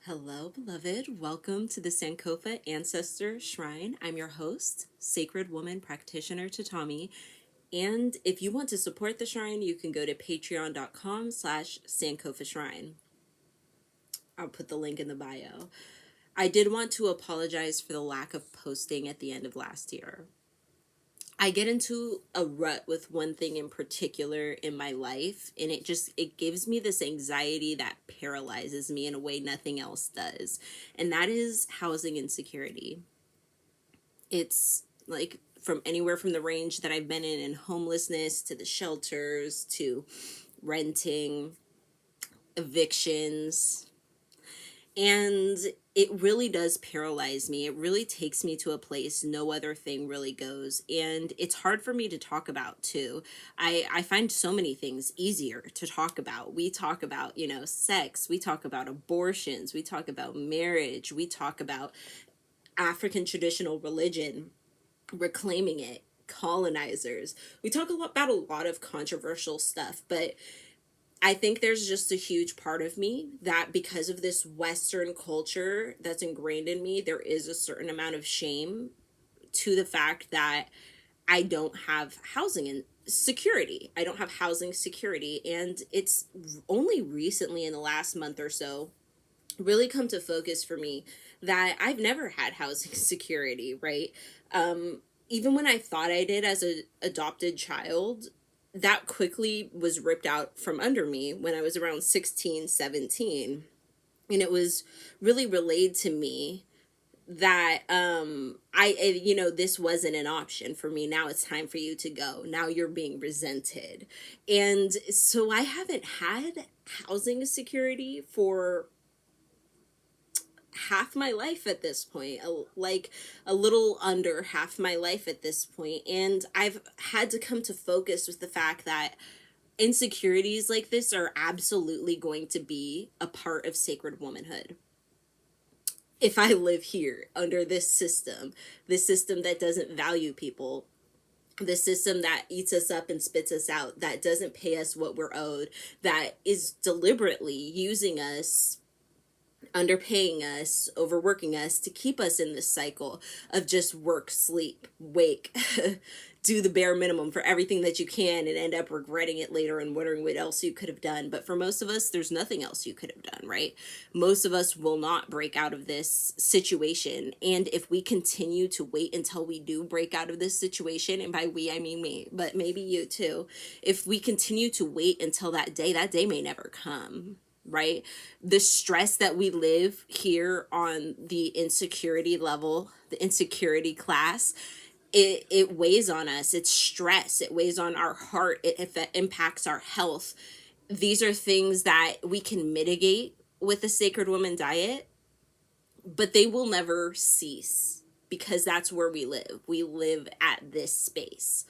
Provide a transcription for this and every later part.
Hello, beloved. Welcome to the Sankofa Ancestor Shrine. I'm your host, Sacred Woman Practitioner Tatami. And if you want to support the shrine, you can go to patreon.com/Sankofa Shrine. I'll put the link in the bio. I did want to apologize for the lack of posting at the end of last year. I get into a rut with one thing in particular in my life, and it gives me this anxiety that paralyzes me in a way nothing else does. And that is housing insecurity. It's like from anywhere from the range that I've been in homelessness to the shelters to renting, evictions, and it really does paralyze me. It really takes me to a place no other thing really goes. And it's hard for me to talk about too. I find so many things easier to talk about. We talk about, sex. We talk about abortions. We talk about marriage. We talk about African traditional religion, reclaiming it, colonizers. We talk about a lot of controversial stuff, but I think there's just a huge part of me that because of this Western culture that's ingrained in me, there is a certain amount of shame to the fact that I don't have housing and security. I don't have housing security. And it's only recently in the last month or so really come to focus for me that I've never had housing security, right? Even when I thought I did as an adopted child, that quickly was ripped out from under me when I was around 16, 17. And it was really relayed to me that this wasn't an option for me. Now it's time for you to go. Now you're being resented. And so I haven't had housing security for half my life at this point, like a little under half my life at this point. And I've had to come to focus with the fact that insecurities like this are absolutely going to be a part of sacred womanhood. If I live here under this system that doesn't value people, the system that eats us up and spits us out, that doesn't pay us what we're owed, that is deliberately using us, underpaying us, overworking us to keep us in this cycle of just work, sleep, wake, do the bare minimum for everything that you can and end up regretting it later and wondering what else you could have done. But for most of us, there's nothing else you could have done, right? Most of us will not break out of this situation. And if we continue to wait until we do break out of this situation, and by we, I mean me, but maybe you too, if we continue to wait until that day may never come. Right? The stress that we live here on the insecurity level, the insecurity class, it weighs on us. It's stress. It weighs on our heart. It impacts our health. These are things that we can mitigate with the Sacred Woman diet, but they will never cease because that's where we live. We live at this space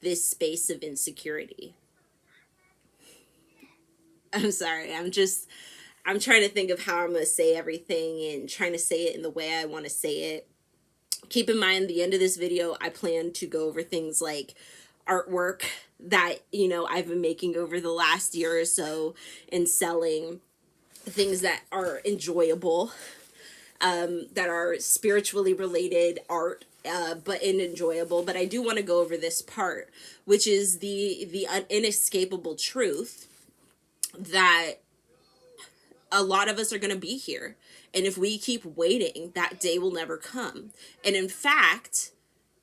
of insecurity. I'm sorry. I'm trying to think of how I'm going to say everything and trying to say it in the way I want to say it. Keep in mind, the end of this video, I plan to go over things like artwork that, I've been making over the last year or so and selling things that are enjoyable, that are spiritually related art, but enjoyable. But I do want to go over this part, which is the inescapable truth that a lot of us are going to be here. And if we keep waiting, that day will never come. And in fact,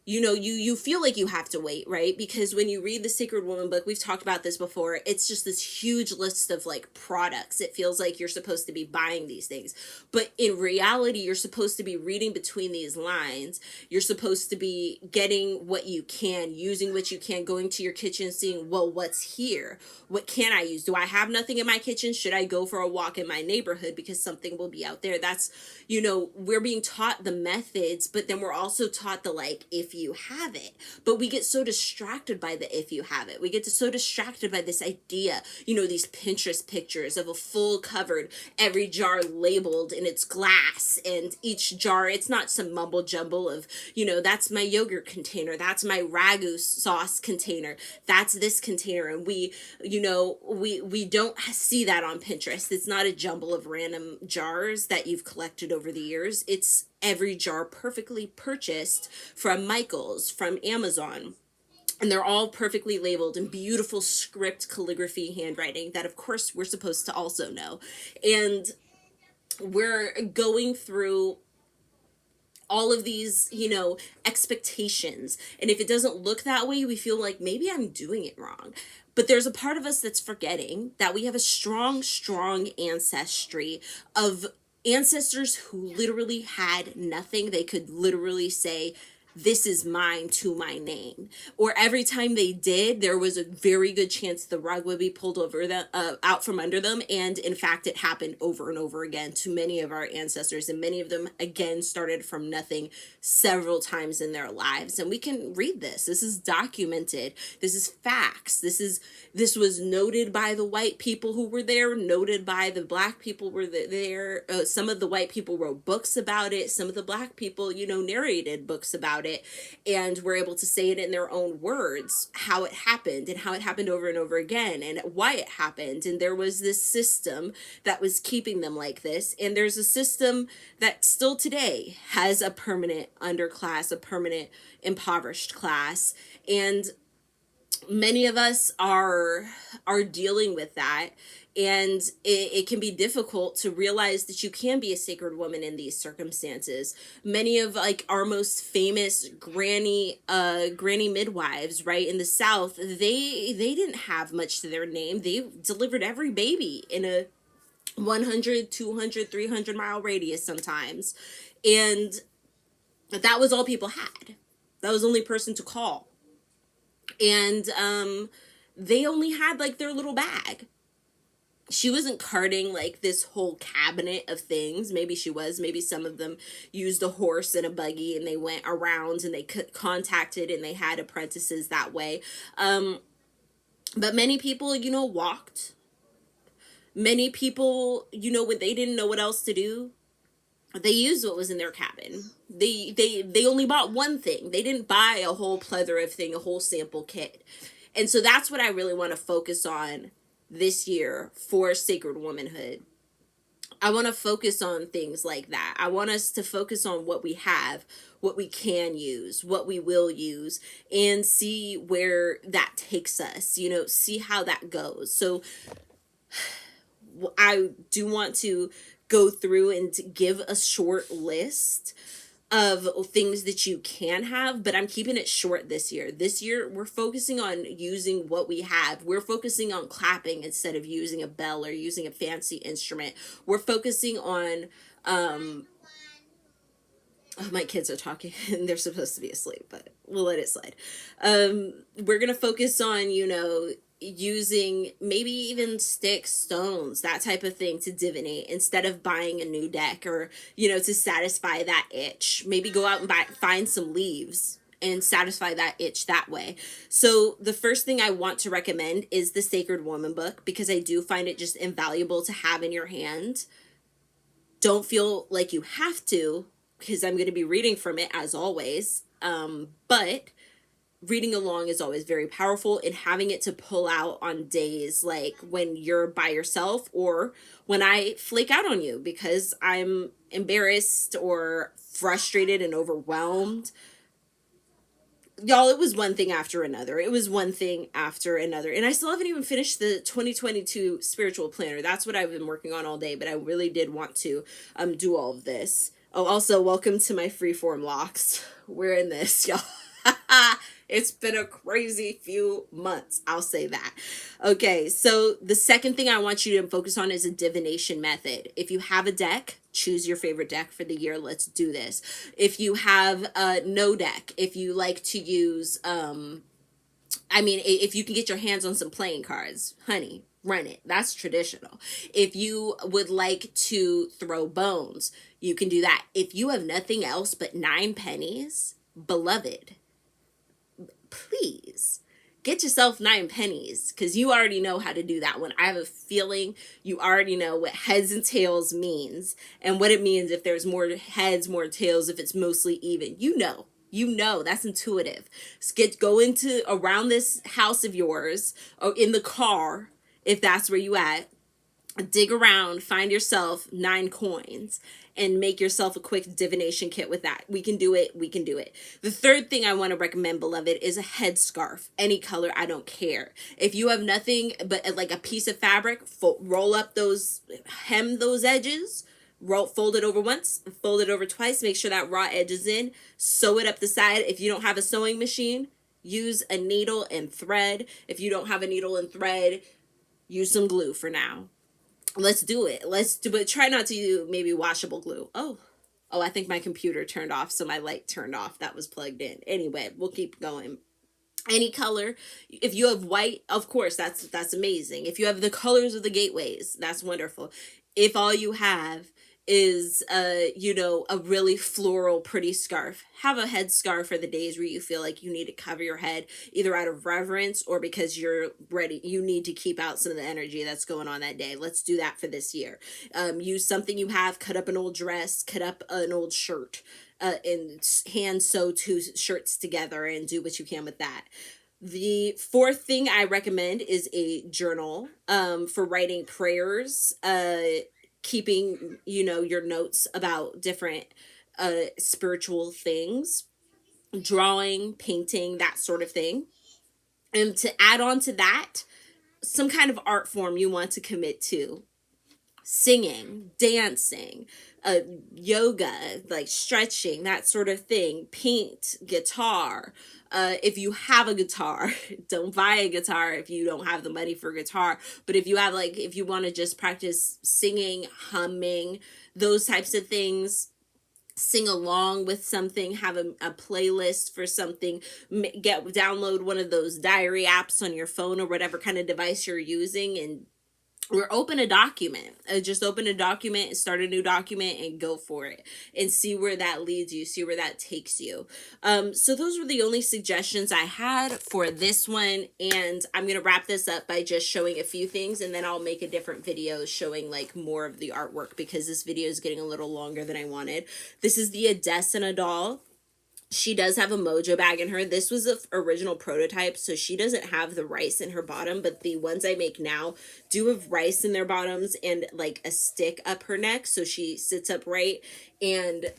you feel like you have to wait, right? Because when you read the Sacred Woman book, we've talked about this before, it's just this huge list of like products. It feels like you're supposed to be buying these things. But in reality, you're supposed to be reading between these lines. You're supposed to be getting what you can, using what you can, going to your kitchen, seeing, well, what's here? What can I use? Do I have nothing in my kitchen? Should I go for a walk in my neighborhood because something will be out there? That's, we're being taught the methods, but then we're also taught the like, if you have it. But we get so distracted by the if you have it. We get so distracted by this idea, these Pinterest pictures of a full covered, every jar labeled in its glass, and each jar, it's not some mumble jumble of, that's my yogurt container, that's my ragu sauce container, that's this container. And we don't see that on Pinterest. It's not a jumble of random jars that you've collected over the years. It's every jar perfectly purchased from Michael's, from Amazon. And they're all perfectly labeled in beautiful script calligraphy handwriting that, of course, we're supposed to also know. And we're going through all of these, expectations. And if it doesn't look that way, we feel like maybe I'm doing it wrong. But there's a part of us that's forgetting that we have a strong, strong ancestry of ancestors who literally had nothing. They could literally say, this is mine to my name. Or every time they did, there was a very good chance the rug would be pulled over out from under them. And in fact, it happened over and over again to many of our ancestors. And many of them, again, started from nothing several times in their lives. And we can read this. This is documented. This is facts. This was noted by the white people who were there, noted by the black people who were there. Some of the white people wrote books about it. Some of the black people, narrated books about it, and were able to say it in their own words, how it happened and how it happened over and over again and why it happened. And there was this system that was keeping them like this. And there's a system that still today has a permanent underclass, a permanent impoverished class. And many of us are dealing with that. And it can be difficult to realize that you can be a sacred woman in these circumstances. Many of our most famous granny midwives, right, in the South, they didn't have much to their name. They delivered every baby in a 100, 200, 300 mile radius sometimes. And that was all people had. That was the only person to call. And they only had their little bag. She wasn't carting this whole cabinet of things. Maybe she was. Maybe some of them used a horse and a buggy and they went around and they contacted and they had apprentices that way. But many people, walked. Many people, when they didn't know what else to do, they used what was in their cabin. They only bought one thing. They didn't buy a whole plethora of thing, a whole sample kit. And so that's what I really want to focus on this year for Sacred Womanhood. I want to focus on things like that. I want us to focus on what we have, what we can use, what we will use, and see where that takes us, see how that goes. So I do want to go through and give a short list of things that you can have, but I'm keeping it short this year. This year, we're focusing on using what we have. We're focusing on clapping instead of using a bell or using a fancy instrument. We're focusing on, oh, my kids are talking and they're supposed to be asleep, but we'll let it slide. We're going to focus on, using maybe even sticks, stones, that type of thing to divinate instead of buying a new deck or, to satisfy that itch. Maybe go out and find some leaves and satisfy that itch that way. So the first thing I want to recommend is the Sacred Woman book, because I do find it just invaluable to have in your hand. Don't feel like you have to, because I'm going to be reading from it as always. But reading along is always very powerful, and having it to pull out on days like when you're by yourself or when I flake out on you because I'm embarrassed or frustrated and overwhelmed. Y'all, it was one thing after another. It was one thing after another. And I still haven't even finished the 2022 spiritual planner. That's what I've been working on all day, but I really did want to do all of this. Oh, also, welcome to my freeform locks. We're in this, y'all. It's been a crazy few months. I'll say that. Okay, so the second thing I want you to focus on is a divination method. If you have a deck, choose your favorite deck for the year. Let's do this. If you have no deck, if you like to use, if you can get your hands on some playing cards, honey, run it. That's traditional. If you would like to throw bones, you can do that. If you have nothing else but 9 pennies, beloved, please get yourself 9 pennies, because you already know how to do that one. I have a feeling you already know what heads and tails means, and what it means if there's more heads, more tails, if it's mostly even. You know, that's intuitive. Go into around this house of yours, or in the car, if that's where you at. Dig around, find yourself 9 coins, and make yourself a quick divination kit with that. We can do it. We can do it. The third thing I want to recommend, beloved, is a headscarf. Any color, I don't care. If you have nothing but like a piece of fabric, roll up those, hem those edges, fold it over once, fold it over twice, make sure that raw edge is in, sew it up the side. If you don't have a sewing machine, use a needle and thread. If you don't have a needle and thread, use some glue for now. Let's do it. But try not to use maybe washable glue. Oh, I think my computer turned off, so my light turned off. That was plugged in. Anyway, we'll keep going. Any color. If you have white, of course, that's amazing. If you have the colors of the gateways, that's wonderful. If all you have is a really floral pretty scarf, have a head scarf for the days where you feel like you need to cover your head, either out of reverence or because you're ready, you need to keep out some of the energy that's going on that day. Let's do that for this year. Use something you have, cut up an old dress, cut up an old shirt, and hand sew 2 shirts together, and do what you can with that. The fourth thing I recommend is a journal for writing prayers, keeping your notes about different spiritual things, drawing, painting, that sort of thing. And to add on to that, some kind of art form you want to commit to: singing, dancing, yoga, like stretching, that sort of thing, paint, guitar. If you have a guitar, don't buy a guitar if you don't have the money for a guitar. But if you have, like, if you want to just practice singing, humming, those types of things, sing along with something, have a playlist for something, download one of those diary apps on your phone or whatever kind of device you're using, and or open a document. Just open a document and start a new document and go for it and see where that leads you, see where that takes you. So those were the only suggestions I had for this one, and I'm going to wrap this up by just showing a few things, and then I'll make a different video showing like more of the artwork, because this video is getting a little longer than I wanted. This is the Adesina doll. She does have a mojo bag in her. This was the original prototype, so she doesn't have the rice in her bottom, but the ones I make now do have rice in their bottoms and like a stick up her neck, so she sits upright. And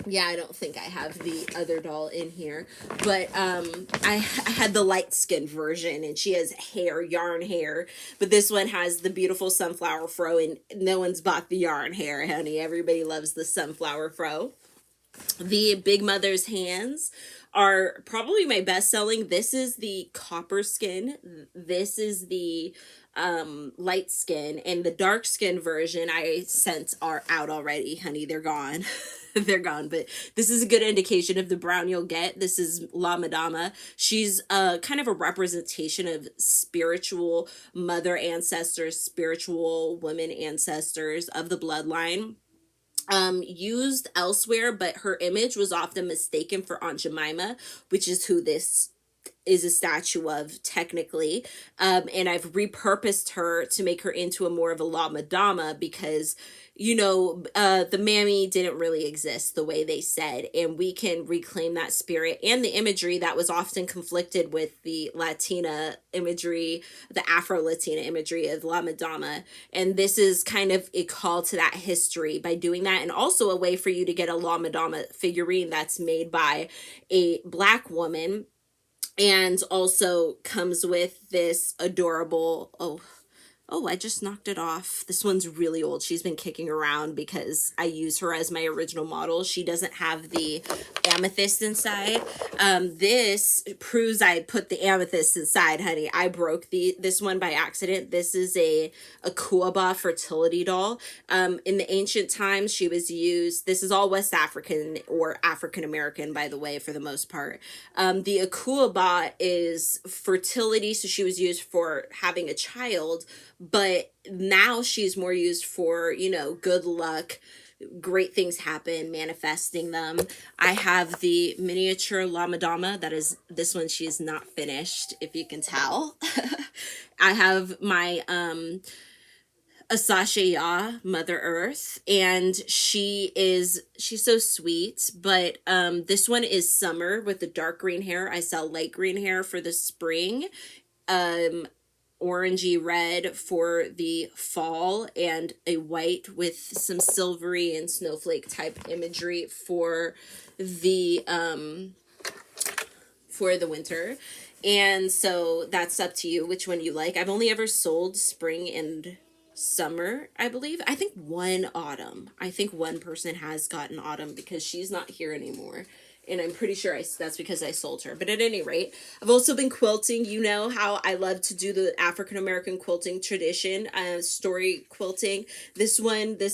yeah, I don't think I have the other doll in here, but I had the light skin version, and she has hair, yarn hair, but this one has the beautiful sunflower fro, and no one's bought the yarn hair, honey. Everybody loves the sunflower fro. The Big Mother's hands are probably my best selling. This is the copper skin. This is the light skin, and the dark skin version I sent are out already, honey. They're gone. They're gone, but this is a good indication of the brown you'll get. This is La Madama. She's kind of a representation of spiritual mother ancestors, spiritual women ancestors of the bloodline. Used elsewhere, but her image was often mistaken for Aunt Jemima, which is who this is a statue of technically. And I've repurposed her to make her into a more of a La Madama, because the mammy didn't really exist the way they said, and we can reclaim that spirit and the imagery that was often conflicted with the Latina imagery, the Afro-Latina imagery of La Madama. And this is kind of a call to that history by doing that, and also a way for you to get a La Madama figurine that's made by a Black woman, and also comes with this adorable, I just knocked it off. This one's really old. She's been kicking around because I use her as my original model. She doesn't have the amethyst inside. This proves I put the amethyst inside, honey. I broke this one by accident. This is a Akuaba fertility doll. In the ancient times, she was used. This is all West African or African American, by the way, for the most part. The Akuaba is fertility, so she was used for having a child. but now she's more used for, you know, good luck, great things happen, manifesting them. I have the miniature Lama Dama. That is, this one she is not finished, if you can tell. I have my Asashaya, Mother Earth, and she's so sweet. But this one is summer with the dark green hair. I sell light green hair for the spring. Um Orangey red for the fall, and a white with some silvery and snowflake type imagery for the winter. And so that's up to you which one you like. I've only ever sold spring and summer, I believe. I think one autumn. I think one person has gotten autumn because she's not here anymore. And I'm pretty sure that's because I sold her. But at any rate, I've also been quilting. You know how I love to do the African American quilting tradition, story quilting. This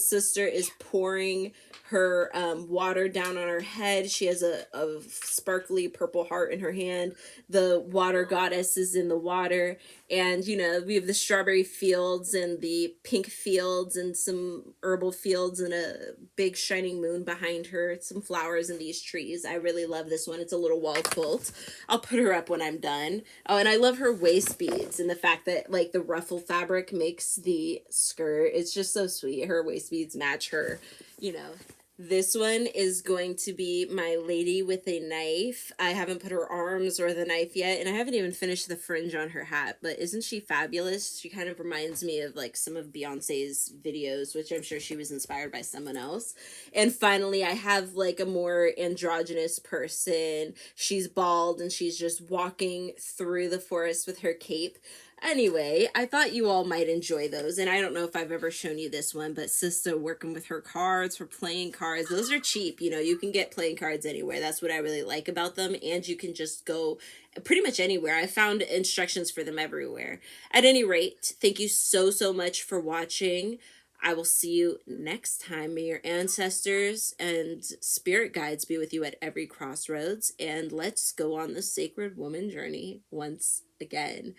sister is pouring her water down on her head. She has a sparkly purple heart in her hand. The water goddess is in the water. And, you know, we have the strawberry fields and the pink fields and some herbal fields and a big shining moon behind her. Some flowers in these trees. I really love this one. It's a little wall quilt. I'll put her up when I'm done. Oh, and I love her waist beads and the fact that, like, the ruffle fabric makes the skirt. It's just so sweet. Her waist beads match her, you know. This one is going to be my lady with a knife. I haven't put her arms or the knife yet, and I haven't even finished the fringe on her hat, but isn't she fabulous? She kind of reminds me of, like, some of Beyonce's videos, which I'm sure she was inspired by someone else. And finally, I have, like, a more androgynous person. She's bald, and she's just walking through the forest with her cape. Anyway, I thought you all might enjoy those, and I don't know if I've ever shown you this one, but Sista working with her cards, for playing cards. Those are cheap, you know, you can get playing cards anywhere. That's what I really like about them, and you can just go pretty much anywhere. I found instructions for them everywhere. At any rate, thank you so, so much for watching. I will see you next time. May your ancestors and spirit guides be with you at every crossroads, and let's go on the sacred woman journey once again.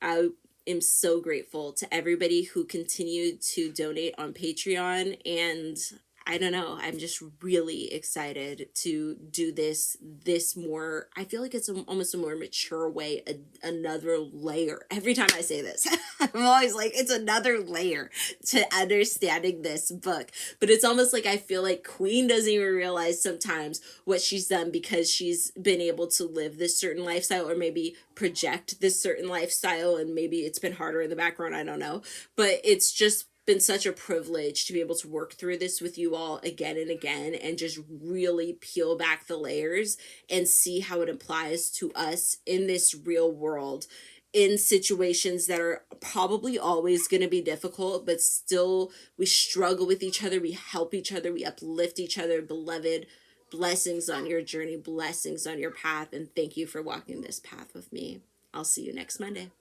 I am so grateful to everybody who continued to donate on Patreon, and I don't know, I'm just really excited to do this more, I feel like it's almost a more mature way, another layer. Every time I say this, I'm always like, it's another layer to understanding this book. But it's almost like I feel like Queen doesn't even realize sometimes what she's done because she's been able to live this certain lifestyle, or maybe project this certain lifestyle, and maybe it's been harder in the background, I don't know. But it's just been such a privilege to be able to work through this with you all again and again, and just really peel back the layers and see how it applies to us in this real world, in situations that are probably always going to be difficult, but still we struggle with each other, we help each other, we uplift each other. Beloved, blessings on your journey, blessings on your path, and thank you for walking this path with me. I'll see you next Monday.